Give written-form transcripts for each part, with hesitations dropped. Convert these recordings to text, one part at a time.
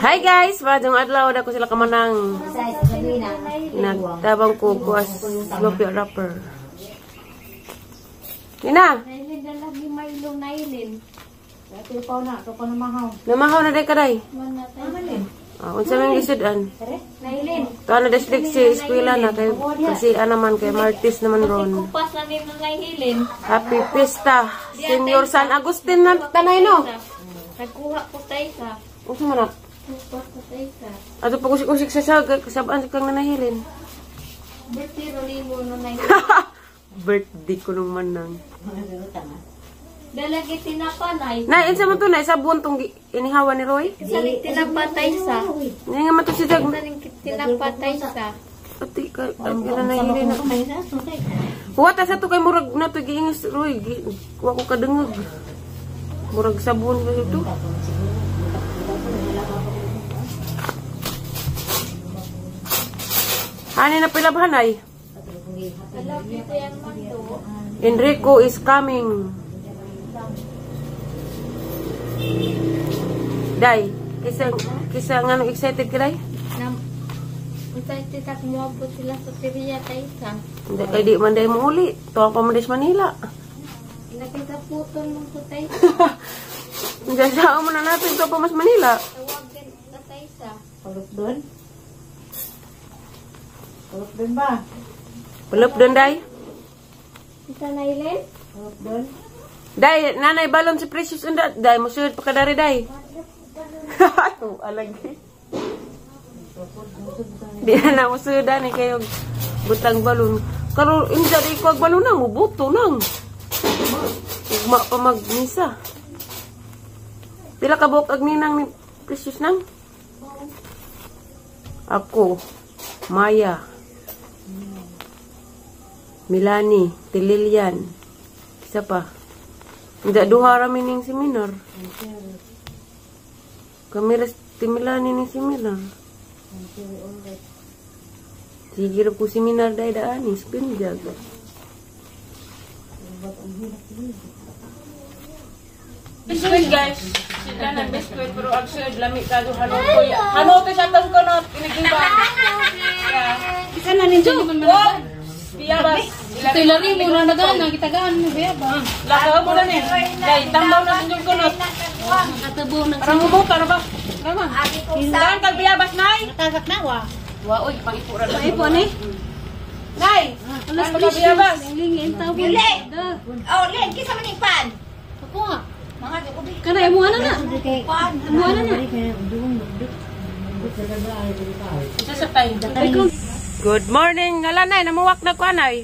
Hi guys, badong adlaw dako sila kamanang. Nagtabang ko kuas lumpia wrapper. Ina. Namahaw na day kaday. Unsa man gisudan? Kana district si eskwela na kay kasi anaman kay Martis naman ron. Happy Fiesta, Senior San Agustin na tanay no. Nagkuha ko tayo sa. Unsa man? Ato pag-usik-usik sa sagad kasabaan kang nanahilin. Birthday rolimo no nay. Birthday ko nung manang. Dalagi tinapanay. Na, insa man to na sabon tong inihawan ni Roy? Saling tinapatay sa. Ni nga matusidag. Saling tinapatay sa. Ati ka ang nanahilin na. Huwat sa to kay murag na to giingis Roy. Wa ko kadungog. Murag sabon ba ito? Hani na pilabhan ay? Enrico is coming. Day, kisa nga nung excited ka day? Excited ako mo sila sa Tiriya tayo sa. Hindi, di man day mo uli. Tuwang pa man day sa Manila. Nakita putol mo ko tayo. Diyan saan mo na natin ito pa mas Manila. Tawagin na tayo sa. Pulop doon? Pulop doon ba? Pulop doon, Day. Isa na ilan? Pulop doon? Day, nanay balon si Precious unda. Day, musuod pa kadari, Day. Ito, alagi. Di na musuodan eh kayo butang balon. Karo, hindi di ko ag balon nang, ubuto nang. Ugma pa magmisa. Pila ka buok ag ninang ni Precious nang? Ako, Maya, Milani, Tililian, isa pa. Hindi, duha rami ning seminar. Kami res Milani ning seminar. Sige rin po seminar dahil daan, spinjag. Biskuit guys. Sila ng biskuit pero absurd lamig ka do hano ko ya. Hano to sa tang kono pinigiba. Isa na ninyo. Biyabas. Ito lari mo na nagana. Kita gaan mo biyabas. Lakaw mo na ni. Dai tambaw na sa kono. Atabo na. Parang ubuka na ba? Tama. Hindan kag biyabas nay. Natagak na wa. Wa oy pangipura na. Paipo ni. Nay. Alas Ano biyabas? Lingin tawo. Oh, Len, kisa man yung pan. Ako nga. Mga dukubi. Kana imo ana na. Pan. Imo ana na. Isa sa tayo. Good morning. Ngalanay, namuwak na ko anay.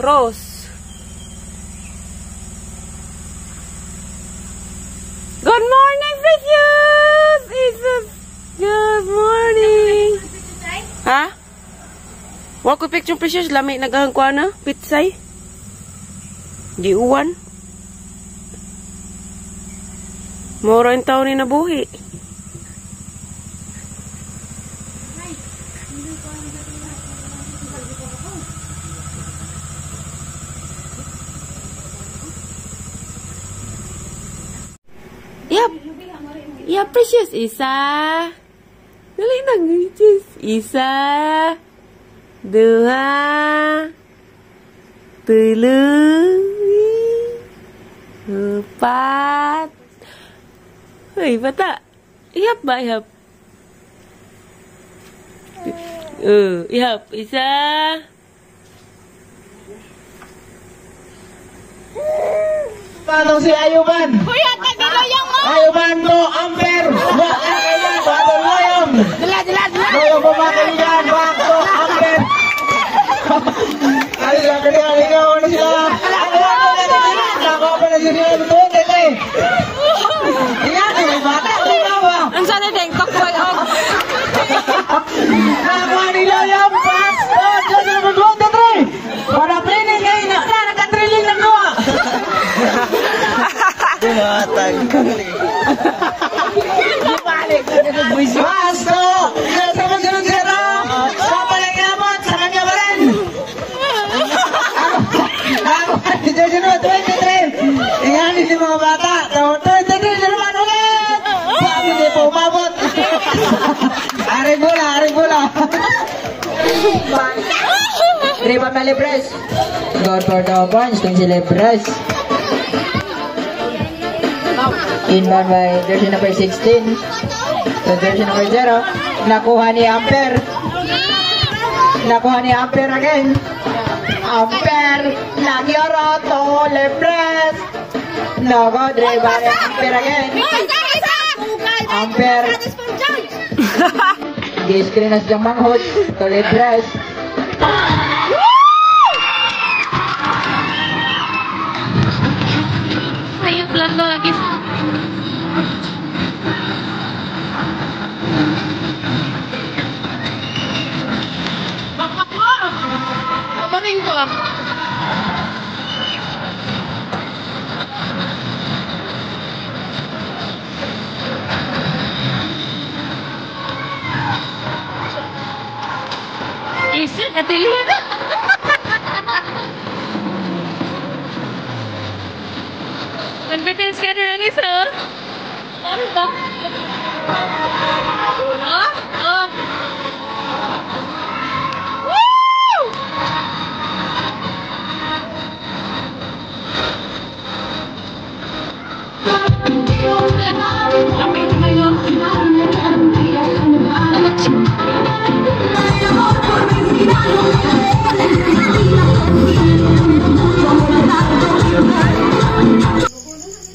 Rose. Good morning, Precious! Jesus! Good morning! Ha? Wako picture, Precious. Lami nagahang ko na. Pitsay. Di uwan. Mura yung taon ni nabuhi. Yap. Ya, Precious. Isa. Dali nang, Precious. Isa. Dua. Telu. Empat. Hei, bata. Ihap ba, ihap? Ihap. Isa. Paano si Ayuban? Kuya, tagiloyang mo! Ayuban mo, Amber! Paano Loyong? Loyong bumakaligan, Bako, Amber! Aligaw na sila! Nakaw pa na sila! Tuwag ka eh! Iyan, may bata! Ang sana deng, tokway og. Nakaw ni Loyong! Pasko! Diyos na mag-2, 3! Para training kayo na! Naka-training na ko! Binatag ka rin. Balik ka na nag-buiso. Pasko! Sa mga zero! Sa palagyaman! Sa kanya ba rin? Ako! Diyos na 23! Iyan, hindi mga bata! 23 na naman ulit! umabot. Ari bola. 3 pa Libres. Good for 2 points kung si Libres. Inbound by jersey number 16. So jersey number 0. Nakuha ni Amper again. Amper. Nagyoro to Libres. No go drive by Amper again. Amper. Di-screen siyang manghod to Libres. Ayo pelan lagi. Maring ko. Isu katilihan. Confidence ka na ni sir. Ano ba? Woo!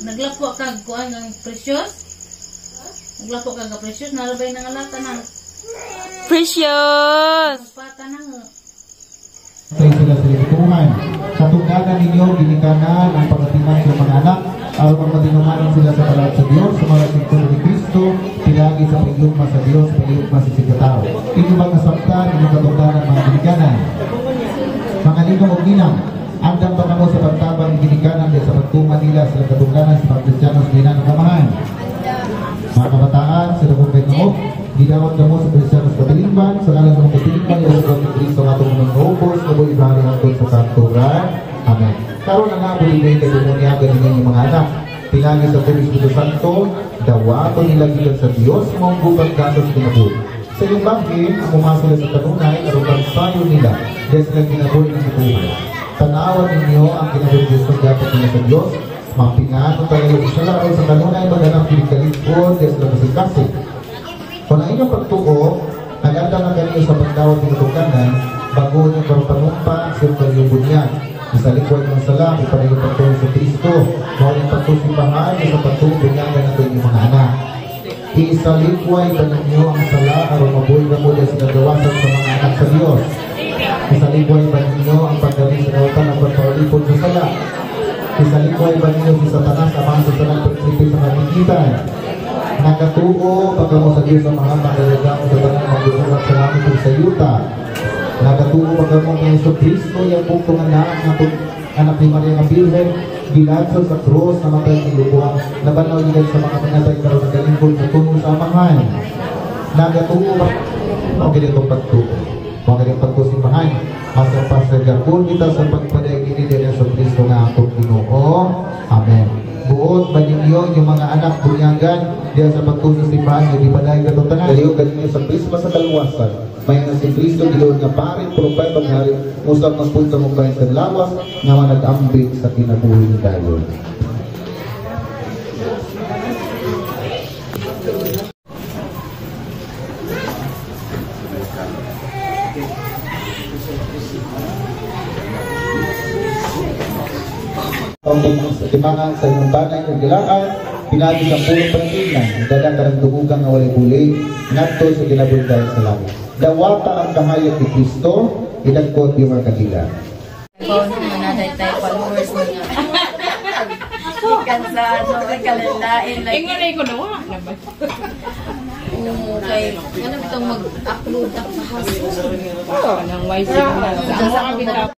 Naglapo kag kuan ng precious. Naglapo kag precious nalabay nang alata nang Precious. pata nang Sa sila sa lipunan. Sa tungganan ninyo, ginikanan ang pagatiman sa mga anak, aron magmatinumanan sila sa palat sa Diyos, sa mga singkod ni Kristo, pilagi sa paglugma sa Diyos, paglugma sa sigataw. Inyo ba kasabtan, inyong katungganan mga ginikanan? Mga ninong o ginang, andang pa namo sa pagtabang ng ginikanan sa pagtuman nila sa katungganan sa pagkristyanos binan ng kamahan. Mga kabataan, sa dakong kayo, gidawat na mo sa Kristyanos Kabilingban, sa ngalan ng Kabilingban, ilagay ni Kristo ng atong mga naubos, na buhay ibahari natin sa kanturan. Amen. Karoon na nga, buhay kay Dumunyaga ninyo yung mga anak. Pinagi sa Espiritu Santo, dawato nila gilan sa Diyos, mong bukang gatos kinabut. Sa iyong bangkin, ang umasula sa kanunay, arupang sayo nila, dahil sila kinabut ng buhay. Tanawan ninyo ang kinabut Diyos ng dapat nila sa Diyos, mapingaan ang tayo sa lakay sa kanunay, maghanap pinikalikod, dahil sila masigkasig. Kung ang inyong pagtuo, naganda na kayo sa pagdawat ng tukanan, bago niyong karupanumpa sa kalibod niya. Isa likwad ng sala, ipanayong pagtuo sa Kristo, mawalang pagtusimbahan, sa pagtuo bunyagan ng inyong mga anak. Isa likwad pa ninyo ang sala, aron mabuhay na mula sa nagawasan sa mga anak sa Diyos. Isa likwad pa ninyo ang pagdaling sa kautan ng pagpawalipod sa sala. Isa likwad pa ninyo si Satanas, amang sa salang pagsipi sa kamikitan. Nagatuo pagkamo sa Diyos ang mga paglalagamo sa tanang magbubuhat sa namin kung sa yuta. Nagatuo pagkamo kay Yesu Cristo yung puntong anak ni Maria Virgen, ginadso sa krus na matay ng lubuhan, nabanaw nila sa mga pinatay karoon ng galingkod sa tunong sa amahan. Nagatuo pagkamo itong pagtuo. Pagkamo pagkusimbahan, masapas sa gapon kita sa pagpadagini din Yesu Cristo na atong Ginoo. Amen. Buot ba ninyo yung mga anak bunyagan diyan sa pagtuso simbahan yung di ba dahil katutangan kayo galing sa Christmas sa kalwasan may nga si Cristo giloon nga parin propay paghari usap ng punta mong bayan sa lawas nga manag-ambit sa kinabuhi ni dayon. Sa timangan sa inyong banay ng gilaan, pinagi sa pulong panagignan, dadang karang dugugang na walay buli, ngadto sa ginabunday sa langit. Dawata ang kahayag ni Kristo, ilagkot yung mga kadila. Followers mo nga. Ikan sa kalandain. Ingay ko na wala na ba? Kay, ano itong mag-upload ang mahas? Nang YC na. Sa mga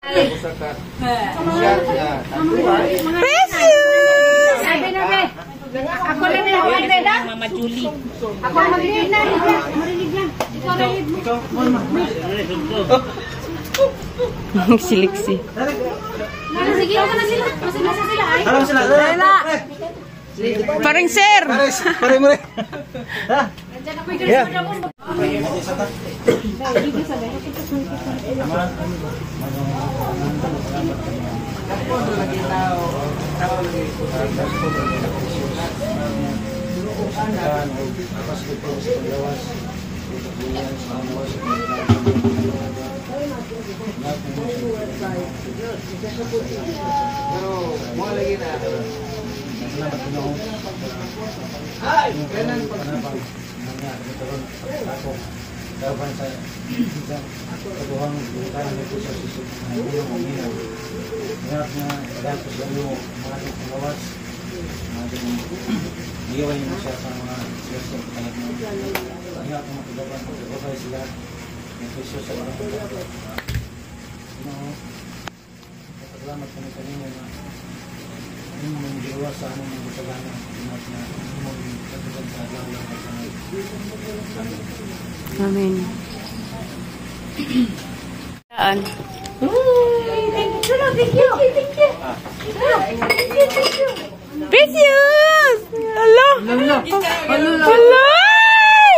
Precious! Sabi na ba? Ako na nila ako na Mama Julie. Ako mag-read na. Marinig lang. Ikaw read mo. Siliksi. Sige, ako na sila. Masila sila ay. Alam sila. Paring sir. Pare mo rin. Ha? Yeah. Iwan mo siya sa mga siyasyon kanak mo. Kaya kung makilaban, magbabay sila. May presyo sa mga Salamat kami kanina na ano mong ginawa sa among mga kasalanan at na ano mong katugan sa agaw lang at Amen. Saan? Precious! Hello! Hello!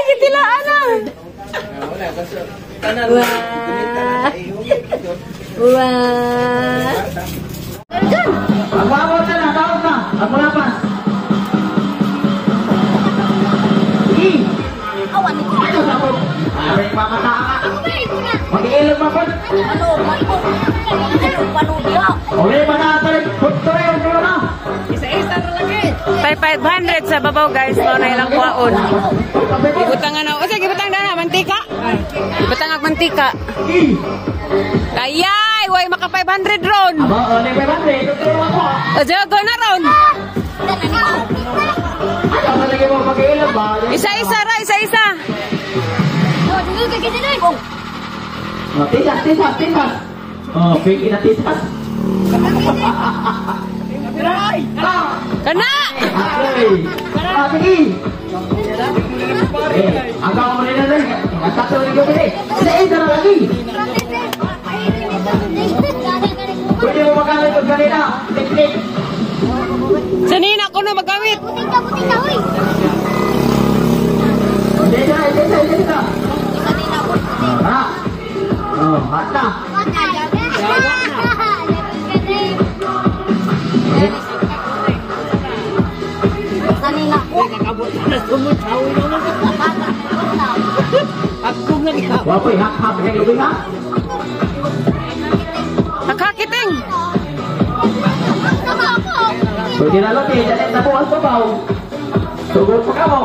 Kitilaan na! Wow! Bawat na. Ang mga pas. Awan ni ko. Ay, pamataka. Mag-iilog mo po. Uli ba na ito? Punto rin. Punto na. Tay 500 sa babaw guys, mao na ilang kuwaon. Ibutangan na. O sige, ibutang na mantika. Ibutang ang mantika. Kayay, way maka 500 ron. Aba, uli 500. Tutulong ako. O jogo na ron. Ayaw na lagi mo mag-iilog ba? Isa-isa ra, isa-isa. Tisas. Oh, piki na tisas. Kana! Sige. Agaw mo nila rin. Nagtato rin ko pili. Isa na lagi. Pwede mo magalit ko kanina. Teknik. Sanina ko na magawit. Isa. Ha? Oh, basta. Wapoy, hap-hap. Kaya lubi ha? Nakakiting. Pwede na lubi. Jalit na po ang sabaw. Sugot pa ka mo.